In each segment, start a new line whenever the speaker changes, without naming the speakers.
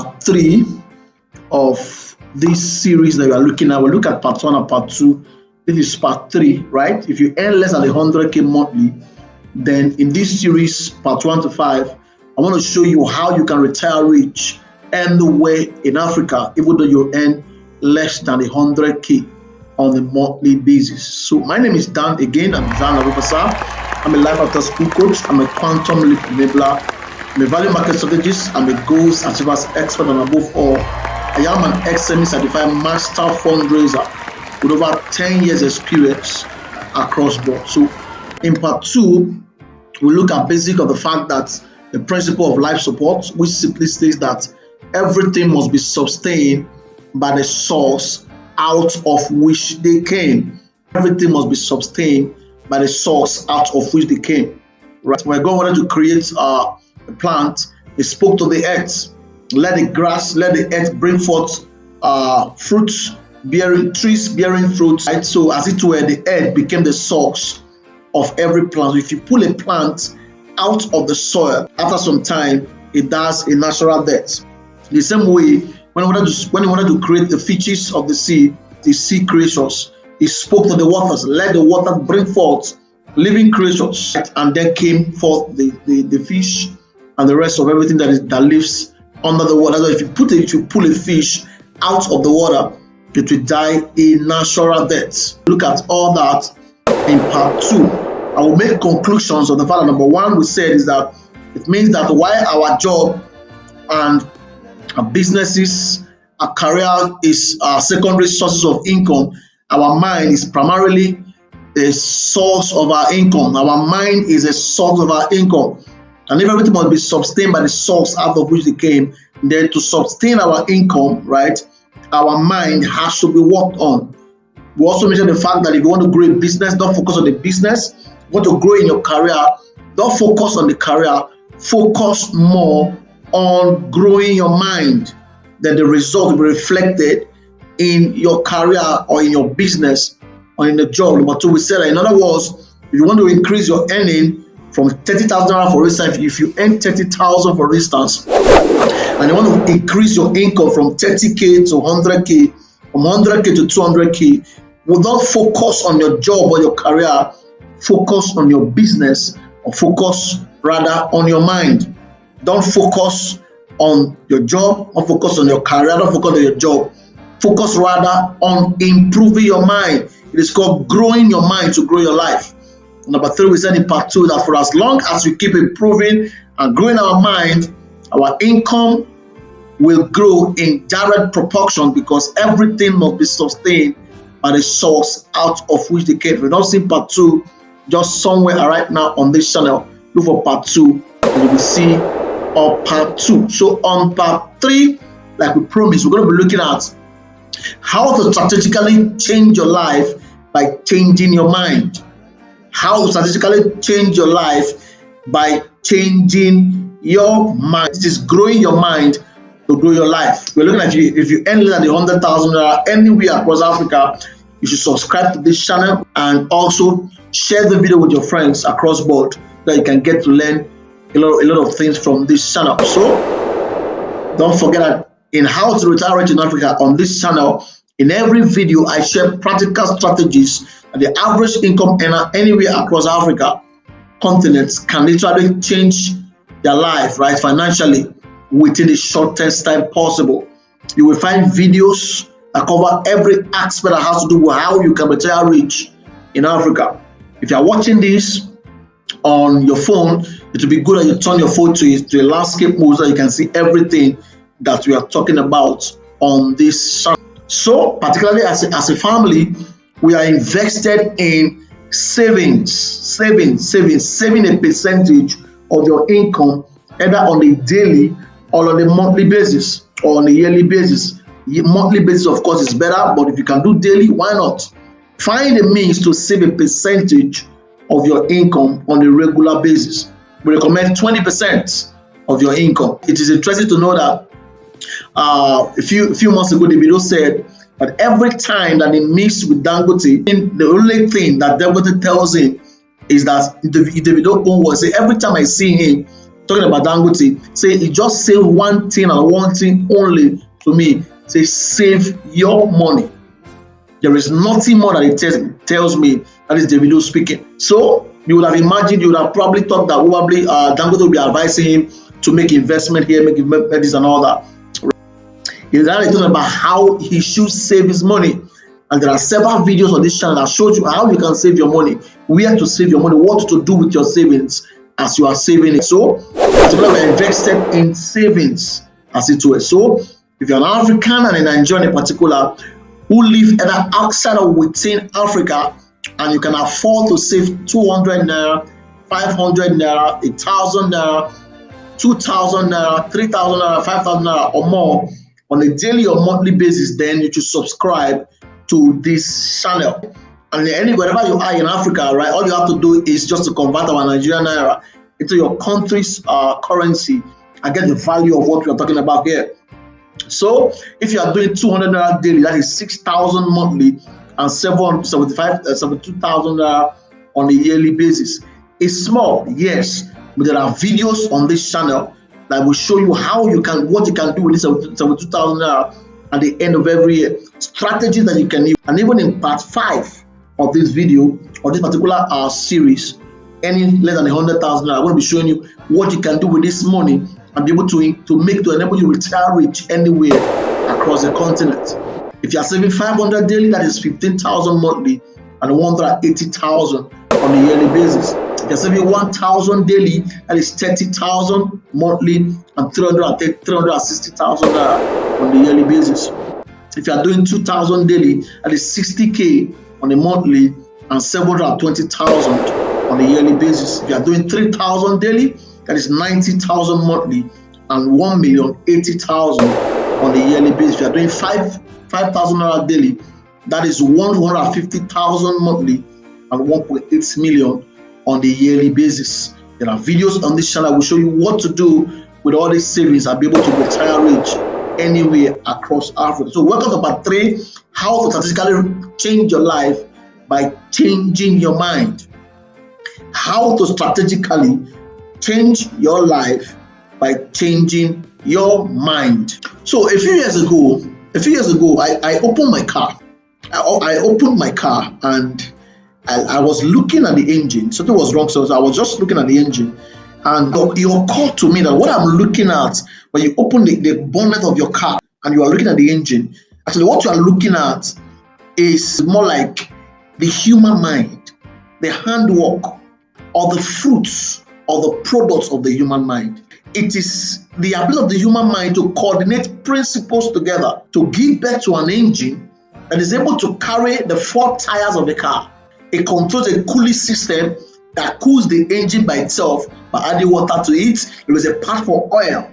part 3 of this series that we are looking at. We'll look at part 1 and part 2. This is part 3, right? If you earn less than 100K monthly, then in this series, part 1 to 5, I want to show you how you can retire rich anywhere in Africa, even though you earn less than 100K on a monthly basis. So my name is Dan again. I'm Dan Arufasa. I'm a life after school coach. I'm a quantum leap enabler. I'm a value market strategist. I'm a goals achievers expert, and above all, I am an XME certified master fundraiser with over 10 years experience across board. So in part 2, we look at basic of the fact that the principle of life support, which simply states that everything must be sustained by the source out of which they came. Everything must be sustained by the source out of which they came. Right? When God wanted to create a plant, He spoke to the earth. Let the earth bring forth fruits, trees bearing fruits. Right? So as it were, the earth became the source of every plant. So if you pull a plant out of the soil, after some time, it does a natural death. The same way, when he wanted to create the fishes of the sea creatures, He spoke to the waters, let the water bring forth living creatures, right? And then came forth the fish and the rest of everything that lives under the water. So if you pull a fish out of the water, it will die a natural death. Look at all that in part 2. I will make conclusions on the fact that number 1 we said is that it means that while our job and our businesses, our career is our secondary sources of income, our mind is primarily the source of our income. Our mind is a source of our income. And if everything must be sustained by the source out of which they came, then to sustain our income, right, our mind has to be worked on. We also mentioned the fact that if you want to grow a business, don't focus on the business. If you want to grow in your career, don't focus on the career. Focus more on growing your mind. Then the result will be reflected in your career or in your business or in the job. Number 2, we said that in other words, if you want to increase your earning from 30,000 for instance, if you earn 30,000 for instance, and you want to increase your income from 30K to 100K, from 100K to 200K, without focus on your job or your career, focus on your business, or focus rather on your mind. Don't focus on your job, don't focus on your career, don't focus on your job. Focus rather on improving your mind. It is called growing your mind to grow your life. Number 3, we said in part 2 that for as long as we keep improving and growing our mind, our income will grow in direct proportion, because everything must be sustained by the source out of which they came. If you've not seen part 2, just somewhere right now on this channel, look for part 2 and you will see part 2. So on part 3, like we promised, we're going to be looking at how to strategically change your life by changing your mind. How to strategically change your life by changing your mind. It is growing your mind to grow your life. We're looking at if you earn less than 100,000 anywhere across Africa, you should subscribe to this channel and also share the video with your friends across board, so that you can get to learn a lot of things from this channel. So don't forget that in How to Retire Rich in Africa on this channel, in every video I share practical strategies that the average income earner anywhere across Africa continents can literally change their life, right, financially within the shortest time possible. You will find videos that cover every aspect that has to do with how you can retire rich in Africa. If you are watching this on your phone, it will be good that you turn your phone to a landscape mode so you can see everything that we are talking about on this channel. So particularly as a family, we are invested in saving a percentage of your income, either on a daily or on a monthly basis or on a yearly basis. Monthly basis, of course, is better, but if you can do daily, why not? Find a means to save a percentage of your income on a regular basis. We recommend 20% of your income. It is interesting to know that a few months ago, the video said that every time that he meets with Dangote, the only thing that Dangote tells him is that the video was say, every time I see him, talking about Dangote, say he just say one thing and one thing only to me. Say save your money. There is nothing more that it tells me. That is Davido speaking. So you would have imagined, you would have probably thought that probably Dangote will be advising him to make investment here, make this and all that. He's talking about how he should save his money. And there are several videos on this channel that shows you how you can save your money, where to save your money, what to do with your savings as you are saving it. So, particularly we are invested in savings as it were. So, if you're an African and a Nigerian in particular who live either outside or within Africa, and you can afford to save 200 naira, 500 naira, 1,000 naira, 2,000 naira, 3,000 naira, 5,000 naira or more on a daily or monthly basis, then you should subscribe to this channel. And wherever you are in Africa, right, all you have to do is just to convert our Nigerian naira into your country's currency and get the value of what we are talking about here. So if you are doing 200 naira daily, that is 6,000 monthly and 72,000 naira on a yearly basis. It's small, yes, but there are videos on this channel that will show you what you can do with this 72,000 naira at the end of every year, strategies that you can use. And even in part 5 of this video, or this particular series, any less than 100,000 naira, I'm going to be showing you what you can do with this money and be able to enable you retire rich anywhere across the continent. If you are saving 500 daily, that is 15,000 monthly and 180,000 on a yearly basis. If you're saving 1,000 daily, that is 30,000 monthly and 360,000 on a yearly basis. If you are doing 2,000 daily, that is 60K on a monthly and 720,000 on a yearly basis. If you are doing 3,000 daily, that is 90,000 monthly and 1,080,000 on a yearly basis. If you are doing 5,000 naira daily, that is 150,000 monthly and 1.8 million on the yearly basis. There are videos on this channel that will show you what to do with all these savings and be able to retire rich anywhere across Africa. So welcome to part 3, how to strategically change your life by changing your mind. How to strategically change your life by changing your mind. So a few years ago, I opened my car. I opened my car and I was looking at the engine. Something was wrong, so I was just looking at the engine. And it occurred to me that what I'm looking at when you open the bonnet of your car and you are looking at the engine, actually what you are looking at is more like the human mind, the handwork, or the fruits or the products of the human mind. It is the ability of the human mind to coordinate principles together to give birth to an engine that is able to carry the 4 tires of the car. It controls a cooling system that cools the engine by itself by adding water to it. There is a part for oil.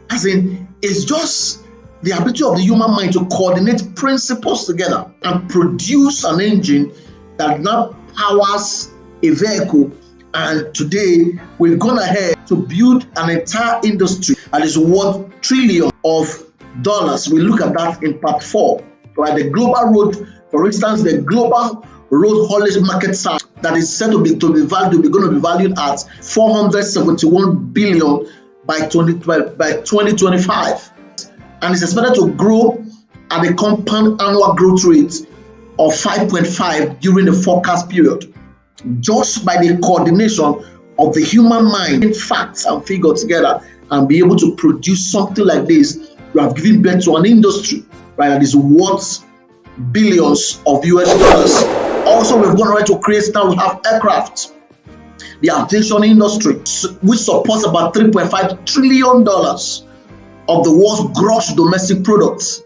As in, it's just the ability of the human mind to coordinate principles together and produce an engine that now powers a vehicle. And today we've gone ahead to build an entire industry that is worth trillions of dollars. We look at that in part 4. Right, the global road, for instance, the global road haulage market size that is said to be going to be valued at 471 billion by 2025, and it's expected to grow at a compound annual growth rate of 5.5 during the forecast period, just by the coordination of the human mind, facts and figures together, and be able to produce something like this. You have given birth to an industry, right, that is worth billions of US dollars. Also, we've gone right to create, now we have aircraft, the aviation industry, which supports about $3.5 trillion of the world's gross domestic products.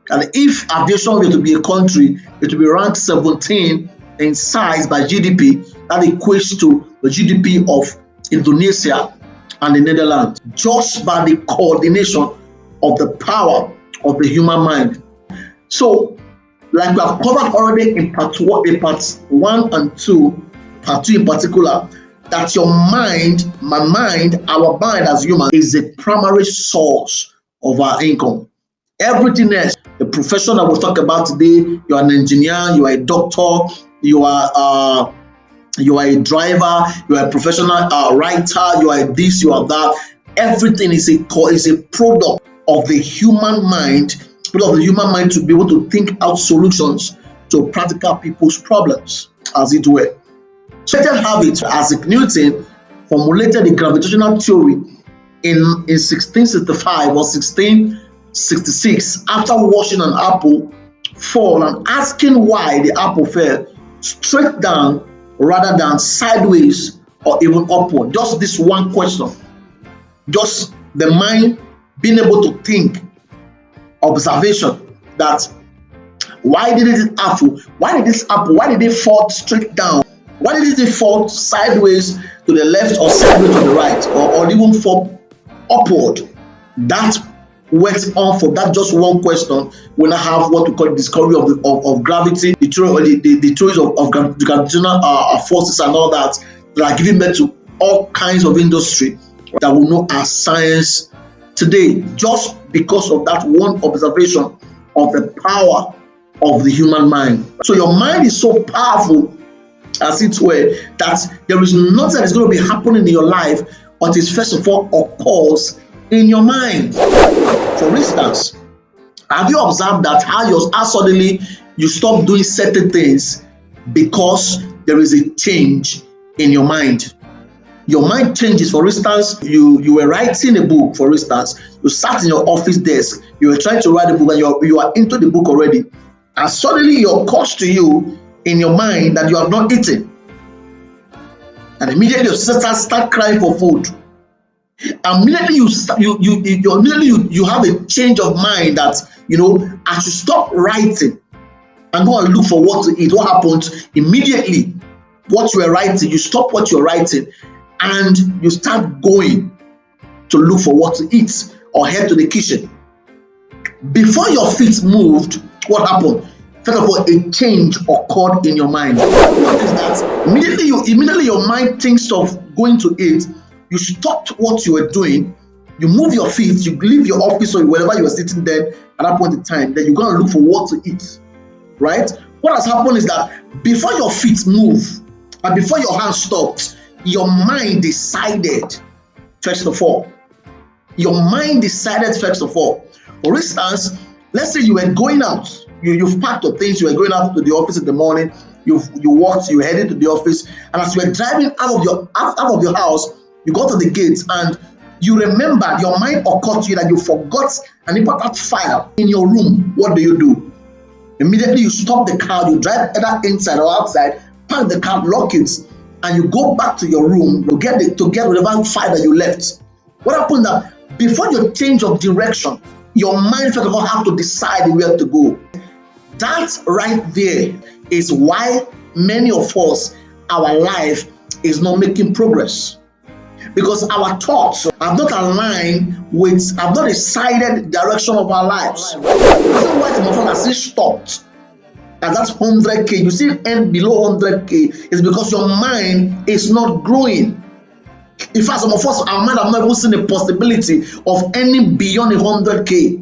And if aviation were to be a country, it would be ranked 17 in size by GDP. That equates to the GDP of Indonesia and the Netherlands, just by the coordination of the power of the human mind. So, like we have covered already in part 1 and 2, part 2 in particular, that your mind, my mind, our mind as human is the primary source of our income. Everything else, the profession that we'll talk about today, you are an engineer, you are a doctor, you are You are a driver, you are a professional writer, you are this, you are that. Everything is a product of the human mind, to be able to think out solutions to practical people's problems, as it were. So let have it. Isaac Newton formulated the gravitational theory in 1665 or 1666 after watching an apple fall and asking why the apple fell straight down rather than sideways or even upward. Just this one question. Just the mind being able to think, observation, that why did this apple, why did it fall straight down? Why did it fall sideways to the left or sideways to the right, or even fall upward? That went on for that just one question. When I have what we call the discovery of gravity, the theories of gravitational forces and all that are giving birth to all kinds of industry that we know as science today, just because of that one observation of the power of the human mind. So your mind is so powerful, as it were, that there is nothing that is going to be happening in your life until it first of all occurs in your mind. For instance, have you observed that how suddenly you stop doing certain things because there is a change in your mind? Your mind changes. For instance, you were writing a book. For instance, you sat in your office desk, you were trying to write a book, and you are into the book already, and suddenly it occurs to you in your mind that you have not eaten, and immediately your sister start crying for food. Immediately you have a change of mind that I should stop writing and go and look for what to eat. What happens immediately? What you are writing, you stop what you're writing, and you start going to look for what to eat or head to the kitchen. Before your feet moved, what happened? First of all, a change occurred in your mind. What is that? Immediately your mind thinks of going to eat. You stopped what you were doing, you move your feet, you leave your office or wherever you were sitting there at that point in time, then you're going to look for what to eat, right? What has happened is that before your feet move and before your hands stopped, your mind decided first of all. For instance, let's say you were going out, you've packed your things, you were going out to the office in the morning, you walked, you headed to the office, and as you were driving out of your house, you got to the gates and you remember, your mind occurred to you that you forgot an important file in your room. What do? Immediately you stop the car, you drive either inside or outside, park the car, lock it, and you go back to your room to get whatever file that you left. What happened that before your change of direction, your mind first of all have to decide where to go. That right there is why many of us, our life is not making progress. Because our thoughts have not decided direction of our lives. The reason why some of us are still stopped at that 100K, you still end below 100K, is because your mind is not growing. In fact, some of us, our mind have not even seen the possibility of any beyond 100K.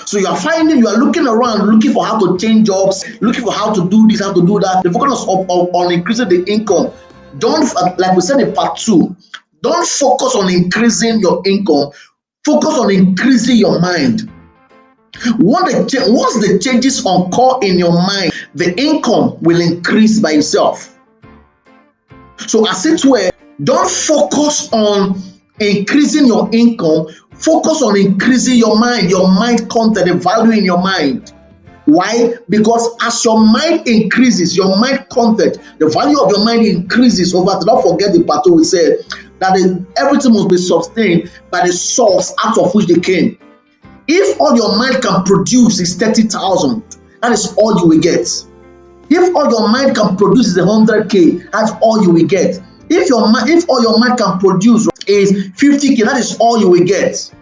So you are looking around, looking for how to change jobs, looking for how to do this, how to do that. The focus on increasing the income. Don't, like we said in part 2, don't focus on increasing your income. Focus on increasing your mind. Once the changes occur in your mind, the income will increase by itself. So as it were, don't focus on increasing your income. Focus on increasing your mind content, the value in your mind. Why? Because as your mind increases, your mind content, the value of your mind increases over. Don't forget the part we said that everything must be sustained by the source out of which they came. If all your mind can produce is 30,000, that is all you will get. If all your mind can produce is 100K, that's all you will get. If all your mind can produce is 50K, that is all you will get.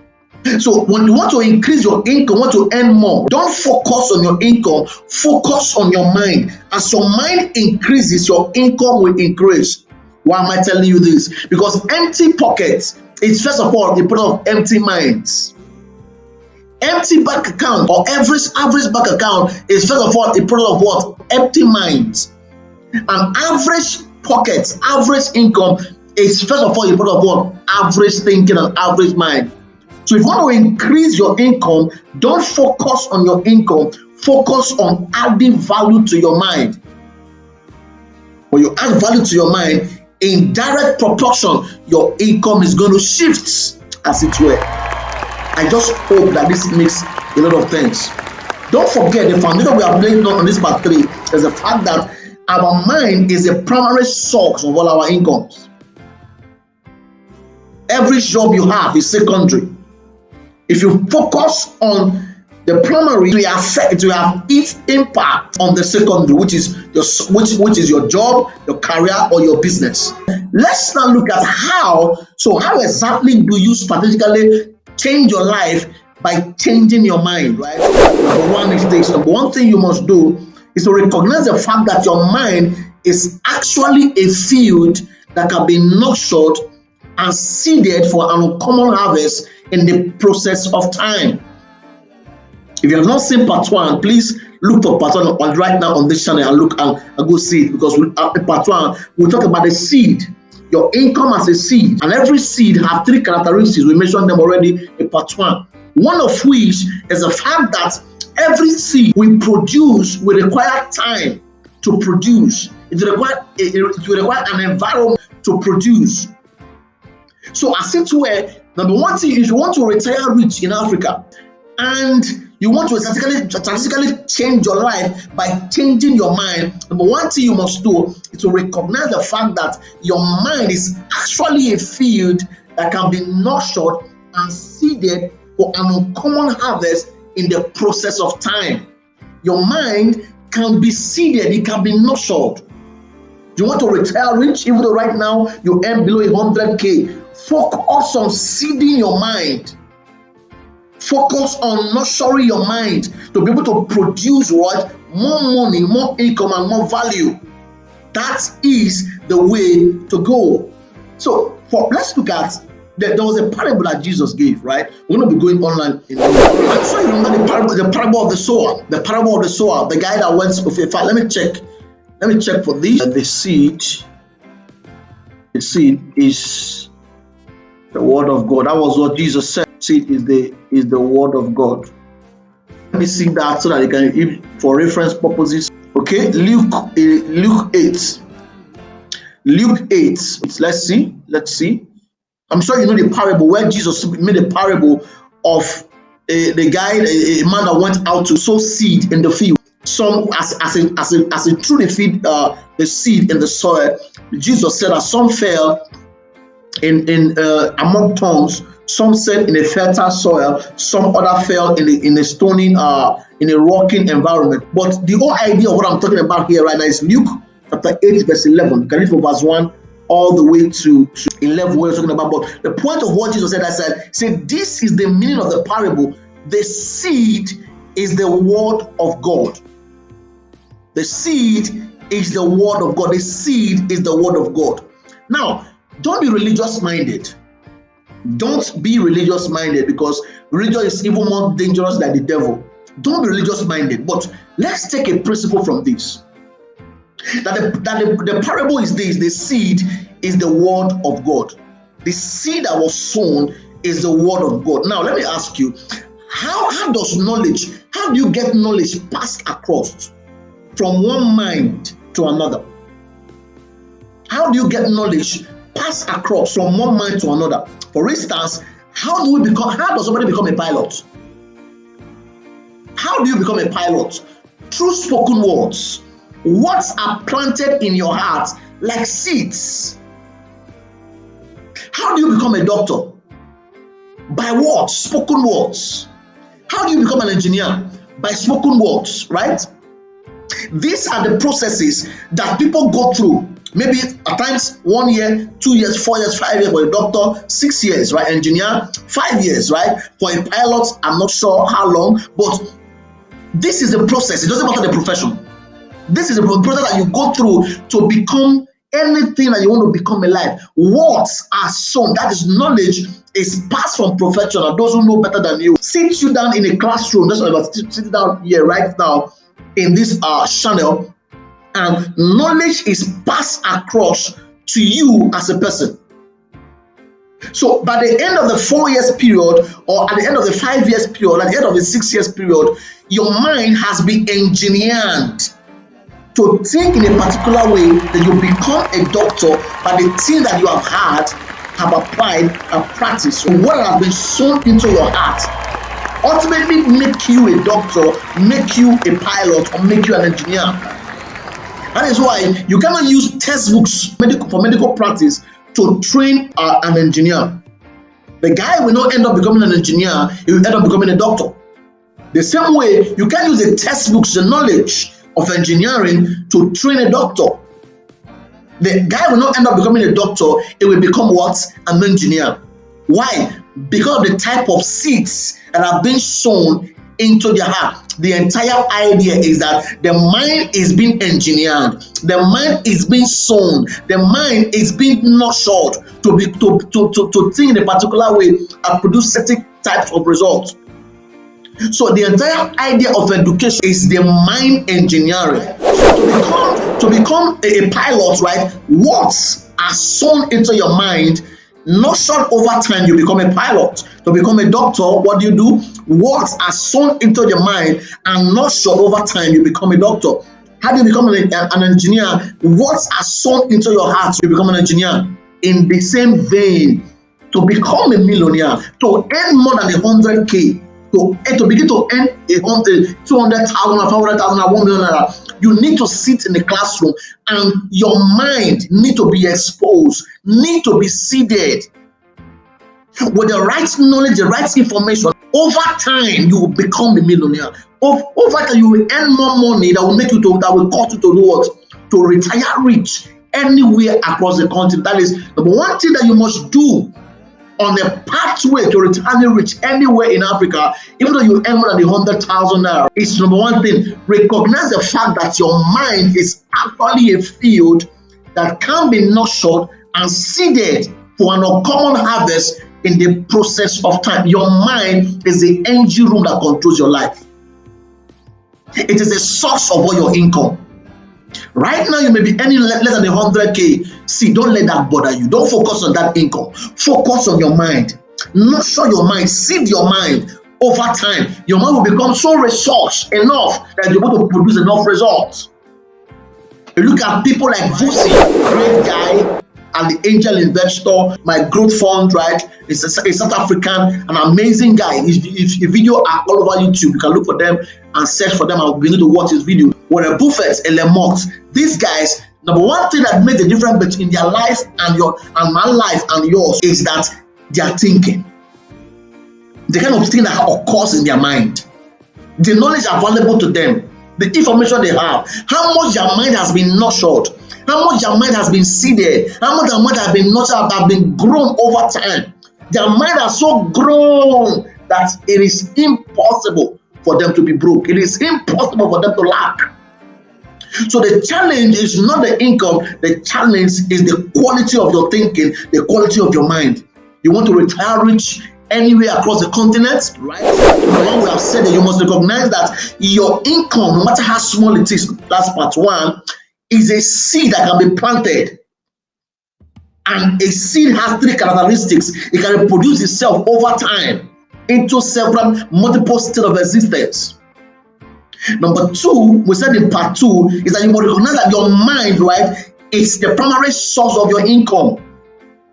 So when you want to increase your income, want to earn more, don't focus on your income, focus on your mind. As your mind increases, your income will increase. Why am I telling you this? Because empty pockets is first of all the product of empty minds. Empty bank account or average bank account is first of all a product of what? Empty minds. An average pockets. Average income is, first of all, you put up one average thinking and average mind. So if you want to increase your income, don't focus on your income, focus on adding value to your mind. When you add value to your mind, in direct proportion, your income is going to shift, as it were. I just hope that this makes a lot of sense. Don't forget, the foundation we are laying on this part 3 is the fact that our mind is the primary source of all our incomes. Every job you have is secondary. If you focus on the primary, it will have its impact on the secondary, which is your job, your career, or your business. Let's now look at how exactly do you strategically change your life by changing your mind, right? Number one is this. Number one thing you must do is to recognize the fact that your mind is actually a field that can be nurtured and seeded for an uncommon harvest in the process of time. If you have not seen part 1, please look for part 1 right now on this channel and look and go see it, because in part 1 we'll talk about the seed. Your income as a seed, and every seed have 3 characteristics. We mentioned them already in part 1. One of which is the fact that every seed we produce will require time to produce. It will require an environment to produce. So as it were, number one thing, if you want to retire rich in Africa and you want to strategically change your life by changing your mind, number one thing you must do is to recognize the fact that your mind is actually a field that can be nurtured and seeded for an uncommon harvest in the process of time. Your mind can be seeded, it can be nurtured. You want to retire rich, even though right now you earn below 100K, focus on seeding your mind. Focus on nurturing your mind to be able to produce what? More money, more income, and more value. That is the way to go. So let's look at there was a parable that Jesus gave, right? We're going to be going online. I'm sure you remember the parable of the sower. The parable of the sower, the guy that went with a farm. Let me check for this. The seed is the word of God. That was what Jesus said. Seed is the word of God. Let me see that so that you can, for reference purposes. Okay, Luke 8. Let's see. I'm sure you know the parable where Jesus made a parable of the guy, a man that went out to sow seed in the field. Some as he threw the seed in the soil, Jesus said that some fell in among thorns, some fell in a fertile soil, some other fell in a stony, in a rocking environment. But the whole idea of what I'm talking about here right now is Luke chapter 8, verse 11. You can read from verse 1 all the way to 11, what we're talking about. But the point of what Jesus said, this is the meaning of the parable. The seed is the word of God. The seed is the word of God. The seed is the word of God. Now, don't be religious minded. Don't be religious minded, because religion is even more dangerous than the devil. Don't be religious minded. But let's take a principle from this. The parable is this: the seed is the word of God. The seed that was sown is the word of God. Now, let me ask you, how do you get knowledge passed across from one mind to another? How do you get knowledge passed across from one mind to another? For instance, how does somebody become a pilot? How do you become a pilot? Through spoken words. Words are planted in your heart like seeds. How do you become a doctor? By words, spoken words. How do you become an engineer? By spoken words, right? These are the processes that people go through. Maybe at times 1 year, 2 years, 4 years, 5 years for a doctor, 6 years, right? Engineer, 5 years, right? For a pilot, I'm not sure how long, but this is the process. It doesn't matter the profession. This is a process that you go through to become anything that you want to become in life. Words are sown. That is, knowledge is passed from professional, those who know better than you. Sit you down in a classroom. That's what I'm sitting down here right now in this channel, and knowledge is passed across to you as a person. So by the end of the 4 years period, or at the end of the 5 years period, at the end of the 6 years period, your mind has been engineered to think in a particular way that you become a doctor by the thing that you have applied and practiced. So what has been sown into your heart ultimately make you a doctor, make you a pilot, or make you an engineer. That is why you cannot use textbooks for medical practice to train an engineer. The guy will not end up becoming an engineer, he will end up becoming a doctor. The same way, you can't use the textbooks, the knowledge of engineering to train a doctor. The guy will not end up becoming a doctor, he will become what? An engineer. Why? Because of the type of seeds that are being sown into their heart. The entire idea is that the mind is being engineered, the mind is being sown, the mind is being nurtured to think in a particular way and produce certain types of results. So the entire idea of education is the mind engineering. So to become a pilot, right? Words are sown into your mind. Nurtured over time, you become a pilot. To become a doctor, what do? Words are sown into your mind, and nurtured over time, you become a doctor. How do you become an engineer? Words are sown into your heart, you become an engineer. In the same vein, to become a millionaire, to earn more than 100K, to begin to earn 200,000, 500,000, 1 million, you need to sit in the classroom and your mind need to be exposed, need to be seeded with the right knowledge, the right information. Over time, you will become a millionaire. Over time, you will earn more money that will make you that will cause you to do what? To retire rich anywhere across the country. That is the one thing that you must do on a pathway to retirement rich anywhere in Africa, even though you earn more than 100,000 naira, it's number one thing, recognize the fact that your mind is actually a field that can be nurtured and seeded for an uncommon harvest in the process of time. Your mind is the engine room that controls your life. It is the source of all your income. Right now, you may be earning less than 100K. See, don't let that bother you. Don't focus on that income. Focus on your mind. Nurture your mind. Seed your mind. Over time, your mind will become so resource enough that you're able to produce enough results. You look at people like Vusi, great guy, and the angel investor, my growth fund, right? It's a South African, an amazing guy. His video are all over YouTube. You can look for them and search for them. I'll be able to watch his video. Warren Buffett, Elon Musk, these guys, number one thing that makes the difference between their life and my life and yours is that they are thinking. The kind of thing that occurs in their mind. The knowledge available to them, the information they have, how much their mind has been nurtured, how much their mind has been seeded, how much their mind has been nurtured, have been grown over time. Their mind has so grown that it is impossible for them to be broke. It is impossible for them to lack. So the challenge is not the income, the challenge is the quality of your thinking, the quality of your mind. You want to retire rich anywhere across the continent, right? Now we have said that you must recognize that your income, no matter how small it is, that's part one, is a seed that can be planted. And a seed has three characteristics. It can reproduce itself over time into several multiple states of existence. Number two, we said in part two, is that you must recognize that your mind, right, is the primary source of your income.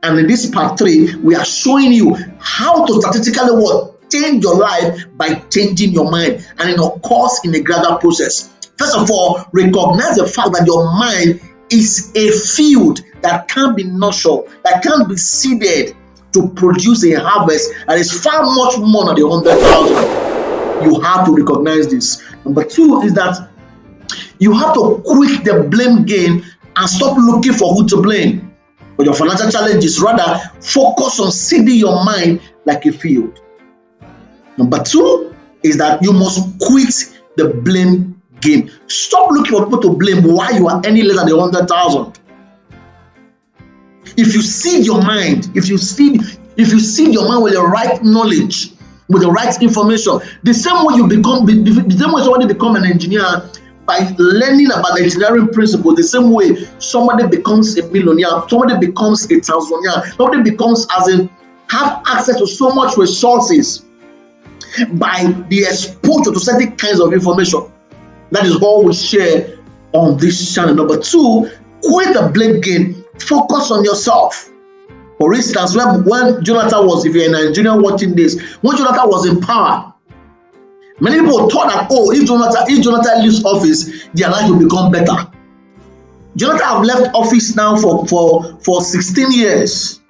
And in this part three, we are showing you how to statistically change your life by changing your mind, and it occurs in a gradual process. First of all, recognize the fact that your mind is a field that can be nurtured, that can be seeded to produce a harvest that is far much more than the 100,000. You have to recognize this. Number two is that you have to quit the blame game and stop looking for who to blame. But your financial challenges, rather focus on seeding your mind like a field. Number two is that you must quit the blame game. Stop looking for people to blame why you are any less than the 100,000. If you seed your mind, if you seed your mind with the right knowledge, with the right information, the same way somebody become an engineer by learning about the engineering principle, the same way somebody becomes a millionaire, somebody becomes a thousandaire, somebody becomes as in have access to so much resources by the exposure to certain kinds of information. That is all we share on this channel. Number two, quit the blame game. Focus on yourself. For instance, when Jonathan was, if you're in Nigeria watching this, when Jonathan was in power, many people thought that, oh, if Jonathan leaves office, their life will become better. Jonathan have left office now for 16 years.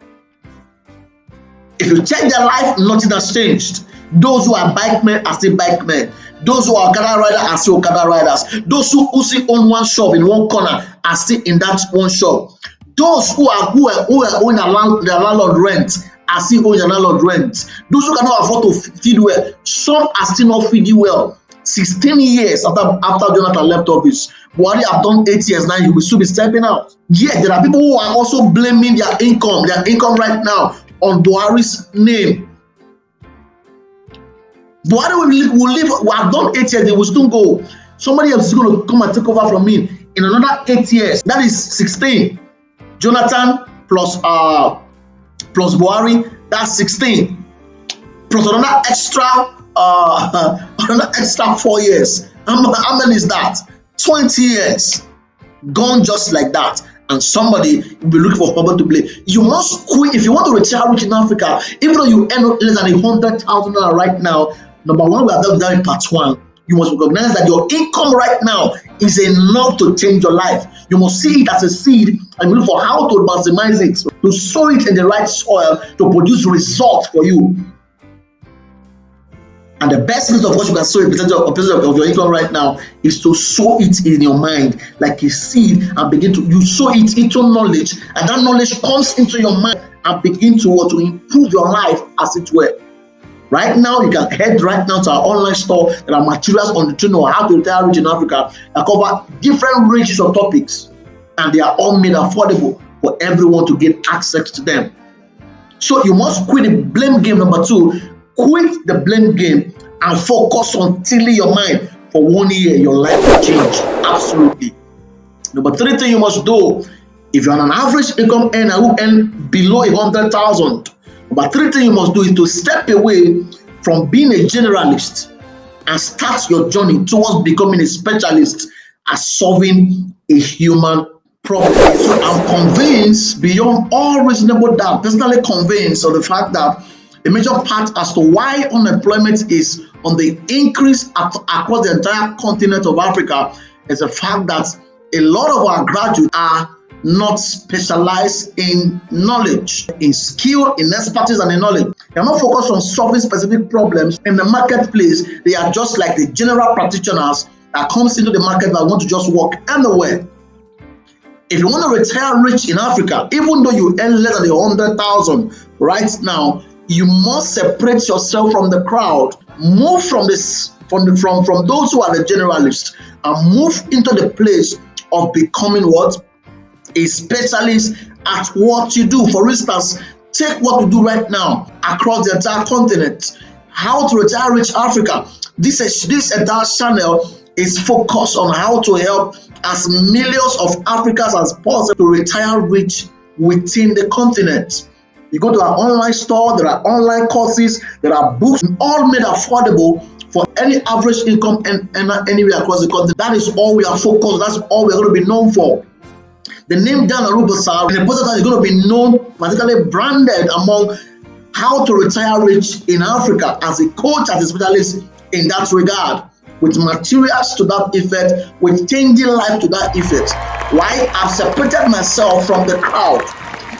If you check their life, nothing has changed. Those who are bike men are still bike men. Those who are Okada riders are still Okada riders. Those who still own one shop in one corner are still in that one shop. Those who are owing their landlord rent are still owing their landlord rent. Those who cannot afford to feed well, some are still not feeding well. 16 years after Jonathan left office, Buhari have done 8 years now, he will still be stepping out. Yet there are people who are also blaming their income right now on Buhari's name. Buhari will have done 8 years, they will still go. Somebody else is going to come and take over from me in another 8 years. That is 16. Jonathan plus Buhari, that's 16. Plus another extra 4 years. How many is that? 20 years gone just like that. And somebody will be looking for someone to blame. You must quit if you want to retire rich in Africa. Even though you earn less than $100,000 right now, number one, we have done in part one. You must recognize that your income right now is enough to change your life. You must see it as a seed and look for how to maximize it, to sow it in the right soil to produce results for you. And the best means of what you can sow a percentage of your income right now is to sow it in your mind like a seed and begin to, you sow it into knowledge, and that knowledge comes into your mind and begin to improve your life as it were. Right now, you can head right now to our online store. There are materials on the channel how to retire rich in Africa that cover different ranges of topics, and they are all made affordable for everyone to get access to them. So you must quit the blame game. Number two, quit the blame game and focus on tilling your mind. For 1 year, your life will change. Absolutely. Number three thing you must do, if you're an average income earner who earn below 100,000, number three thing you must do is to step away from being a generalist and start your journey towards becoming a specialist at solving a human problem. So I'm convinced beyond all reasonable doubt, personally convinced of the fact that a major part as to why unemployment is on the increase across the entire continent of Africa is the fact that a lot of our graduates are not specialized in knowledge, in skill, in expertise, and in knowledge. They are not focused on solving specific problems in the marketplace. They are just like the general practitioners that comes into the market that want to just walk anywhere. If you want to retire rich in Africa, even though you earn less than 100,000 right now, you must separate yourself from the crowd. Move from those who are the generalists and move into the place of becoming what? A specialist at what you do. For instance, take what we do right now across the entire continent. How to retire rich Africa. This entire channel is focused on how to help as millions of Africans as possible to retire rich within the continent. You go to our online store, there are online courses, there are books, all made affordable for any average income earner anywhere across the continent. That is all we are focused, that's all we're going to be known for. The name Dan Arubasa in the process is going to be known, particularly branded among how to retire rich in Africa as a coach, as a specialist in that regard, with materials to that effect, with changing life to that effect. Why? I've separated myself from the crowd.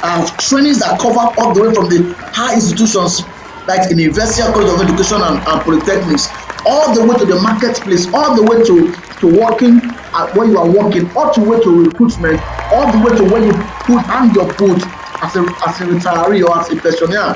I have trainings that cover all the way from the high institutions like in University College of Education and polytechnics, all the way to the marketplace, all the way to working at where you are working, all the way to recruitment, all the way to where you hang your boot as a retiree or as a pensioner.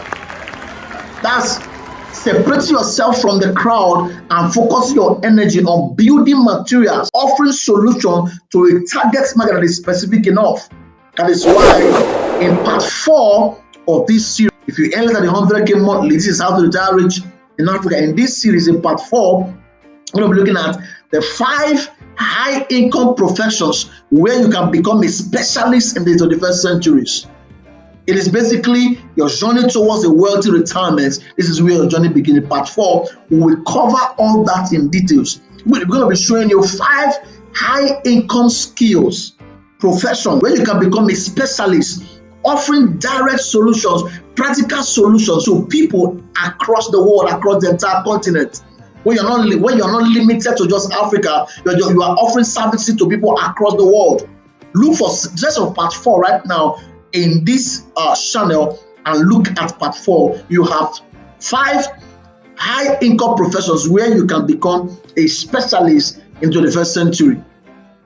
That's separate yourself from the crowd and focus your energy on building materials, offering solutions to a target market that is specific enough. That is why in part 4 of this series, if you earn less than 100K monthly, this is how to retire rich in Africa. In this series, in part 4, We're going to be looking at the 5 high income professions where you can become a specialist in the 21st centuries. It is basically your journey towards a wealthy retirement. This is where your journey begins. Part 4, we will cover all that in details. We're going to be showing you 5 high income skills, profession where you can become a specialist, offering direct solutions, practical solutions to people across the world, across the entire continent. When you're not limited to just Africa, you are offering services to people across the world. Look for just on part 4 right now in this channel, and look at part 4. You have 5 high income professions where you can become a specialist in the 21st century.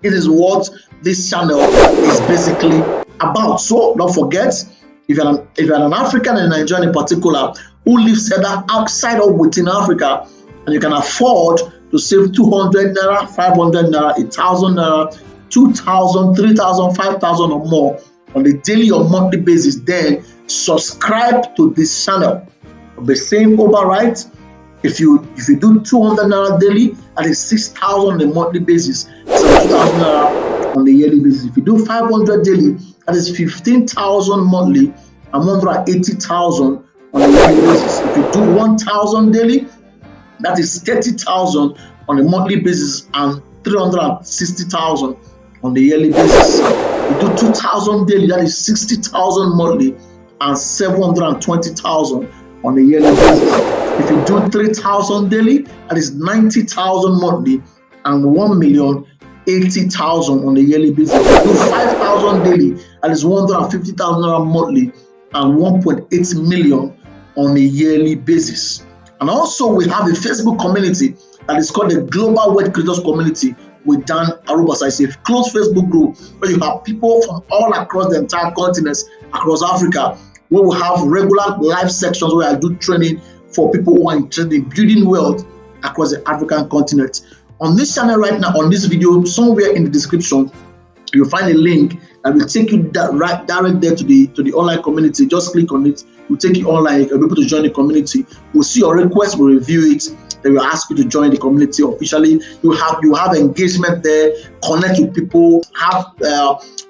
It is what this channel is basically about. So don't forget, if you're an African and Nigerian in particular who lives either outside or within Africa, and you can afford to save 200 naira, 500 naira, 1,000 naira, 2,000, 3,000, 5,000 or more on a daily or monthly basis, then subscribe to this channel. I'll be saying over, right? If you do 200 naira daily, that is 6,000 on a monthly basis, 7,000 naira on a yearly basis. If you do 500 daily, that is 15,000 monthly and 180,000 on a yearly basis. If you do 1,000 daily, that is 30,000 on a monthly basis and 360,000 on the yearly basis. You do 2,000 daily, that is 60,000 monthly and 720,000 on a yearly basis. If you do 3,000 daily, that is 90,000 monthly and 1,080,000 on a yearly basis. If you do 5,000 daily, that is 150,000 monthly and 1.8 million on a yearly basis. And also we have a Facebook community that is called the Global Wealth Creators Community with Dan Arubasa. It's a closed Facebook group where you have people from all across the entire continent, across Africa, where we have regular live sections where I do training for people who are interested in building wealth across the African continent. On this channel right now, on this video, somewhere in the description, you'll find a link that will take you direct there to the online community. Just click on it. We'll take you online. You'll be able to join the community. We'll see your request. We'll review it. Then we'll ask you to join the community officially. You have engagement there. Connect with people. Have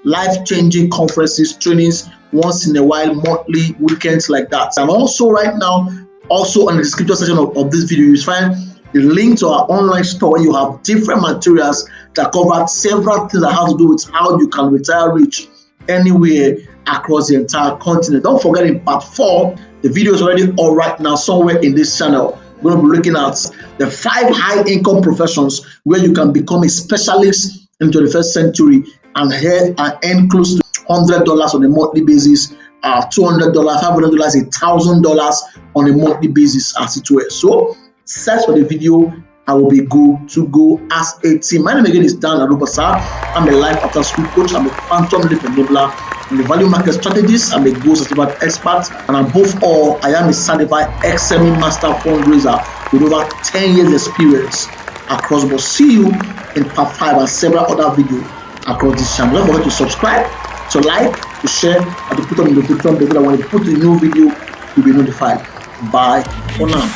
life-changing conferences, trainings once in a while, monthly, weekends like that. And also right now, also in the description section of this video, you find the link to our online store. You have different materials that cover several things that have to do with how you can retire rich anywhere across the entire continent. Don't forget, in part 4, the video is already all right now somewhere in this channel. We're going to be looking at the 5 high income professions where you can become a specialist in the 21st century and earn close to $100 on a monthly basis, $200, $500, $1,000 on a monthly basis, as it were. So search for the video. I will be good to go as a team. My name again is Dan Arubasa. I'm a life after school coach. I'm a phantom life enabler. I'm a value market strategist. I'm a goals achievement expert. And above all, I am a certified XME master fundraiser with over 10 years experience across board. See you in part 5 and several other videos across this channel. Don't forget to subscribe, to like, to share, and to put on the notification bell that when I put a new video, you'll be notified. Bye for now.